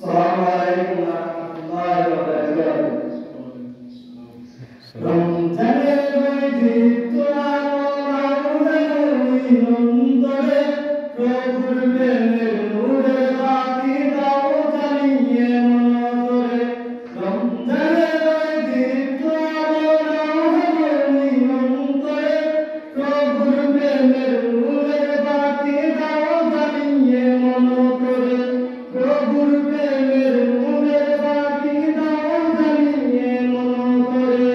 আসসালামু আলাইকুম ওয়া রাহমাতুল্লাহি ওয়া বারাকাতুহু। রমজানের বৈদিত্য আলোড়াউড়ে অন্তরে প্রভুর প্রেমের নূরে বাতি দাও জ্বালিয়ে মনরে। রমজানের বৈদিত্য আলোড়াউড়ে অন্তরে প্রভুর প্রেমের নূরে বাতি দাও জ্বালিয়ে মনরে। প্রভুর প্রেমের নূরে বাতি দাও জ্বালিয়ে মনরে।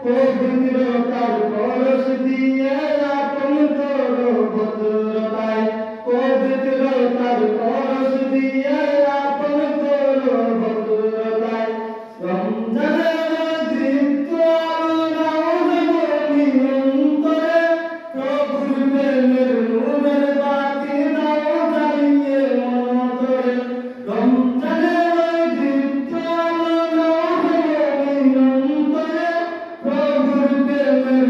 পবিত্রতার পরশ দিয়ে আপন করো ভদ্রতায়। পবিত্রতার পরশ দিয়ে আপন করো ভদ্রতায়। রমজানের দীপ্ত আলোড়াউড়ে অন্তরে প্রভুর প্রেমের নূরের বাতি দাও জ্বালিয়ে মনরে। রমজানের দীপ্ত আলোড়াউড়ে অন্তরে প্রভুর প্রেমের